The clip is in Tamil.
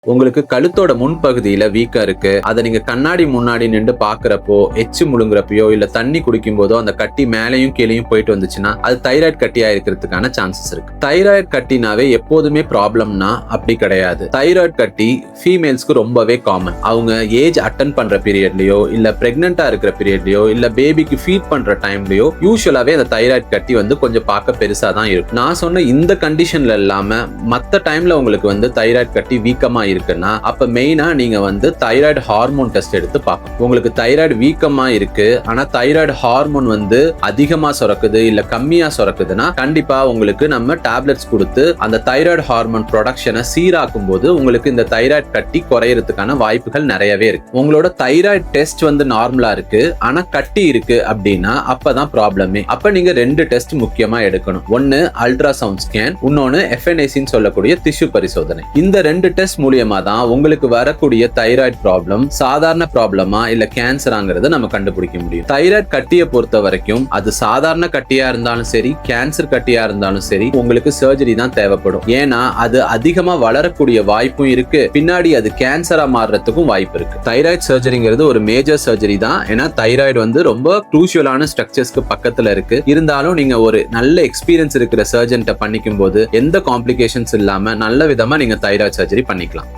உங்களுக்கு கழுத்தோட முன்பகுதியில வீக்கா இருக்கு, அதை நீங்க கண்ணாடி முன்னாடி நின்று பாக்குறப்போ, எச்சு முழுங்குறப்பயோ இல்ல தண்ணி குடிக்கும் போதோ அந்த கட்டி மேலையும் கீழையும் போயிட்டு வந்துச்சுன்னா அது தைராய்டு கட்டியா இருக்கிறதுக்கான சான்சஸ் இருக்கு. தைராய்டு கட்டினாவே எப்போதுமே ப்ராப்ளம்னா அப்படி கிடையாது. தைராய்டு கட்டி ஃபீமேல்ஸ்க்கு ரொம்பவே காமன். அவங்க ஏஜ் அட்டன் பண்ற பீரியட்லயோ இல்ல பிரெக்னெண்டா இருக்கிற பீரியட்லயோ இல்ல பேபிக்கு ஃபீட் பண்ற டைம்லயோ யூசுவலாவே அந்த தைராய்டு கட்டி கொஞ்சம் பார்க்க பெருசா தான் இருக்கும். நான் சொன்ன இந்த கண்டிஷன்ல இல்லாம மத்த டைம்ல உங்களுக்கு தைராய்டு கட்டி வீக்கமா இருக்குன்னா அப்ப மெயினா நீங்க தைராய்டு ஹார்மோன் டெஸ்ட் எடுத்து பார்க்கணும். உங்களுக்கு தைராய்டு வீக்கமா இருக்கு, ஆனா தைராய்டு ஹார்மோன் அதிகமா சுரக்குது இல்ல கம்மியா சுரக்குதுன்னா கண்டிப்பா உங்களுக்கு நம்ம டேப்லெட்ஸ் கொடுத்து அந்த தைராய்டு ஹார்மோன் ப்ரொடக்ஷனை சீராக்கும் போது உங்களுக்கு இந்த தைராய்டு கட்டி குறையறதுக்கான வாய்ப்புகள் நிறையவே இருக்கு. உங்களோட தைராய்டு டெஸ்ட் நார்மலா இருக்கு, ஆனா கட்டி இருக்கு அப்படின்னா அப்பதான் ப்ராப்ளமே. அப்ப நீங்க 2 டெஸ்ட் முக்கியமா எடுக்கணும். ஒன்னு அல்ட்ராசவுண்ட் ஸ்கேன், இன்னொன்னு எஃப்என்ஏசின்னு சொல்லக்கூடிய திசு பரிசோதனை. இந்த 2 டெஸ்ட் மூலியமா தான் உங்களுக்கு வரக்கூடிய தைராய்டு ப்ராப்ளம் சாதாரண ப்ராப்ளமா இல்ல கேன்சராங்கிறத நம்ம கண்டுபிடிக்க முடியும். தைராய்டு கட்டியை பொறுத்த வரைக்கும் அது சாதாரண கட்டியா இருந்தாலும் சரி, கேன்சர் கட்டியா இருந்தாலும் சரி, உங்களுக்கு சர்ஜரி தான் தேவைப்படும். ஏன்னா அது அதிகமா வளரக்கூடிய வாய்ப்பும் இருக்கு, பின்னாடி அது கேன்சரா மாறுறதுக்கும் வாய்ப்பு இருக்கு. தைராய்டு சர்ஜரிங்கிறது ஒரு மேஜர் சர்ஜரி தான். ஏன்னா தைராய்டு ரொம்ப க்ரூஷியலான ஸ்ட்ரக்சர்ஸ்க்கு பக்கத்துல இருக்கு. இருந்தாலும் நீங்க ஒரு நல்ல எக்ஸ்பீரியன்ஸ் இருக்கிற சர்ஜன்ட்ட பண்ணிக்கும் போது எந்த காம்ப்ளிகேஷன்ஸ் இல்லாம நல்ல விதமா நீங்க தைராய்டு சர்ஜரி பண்ணிக்கலாம்.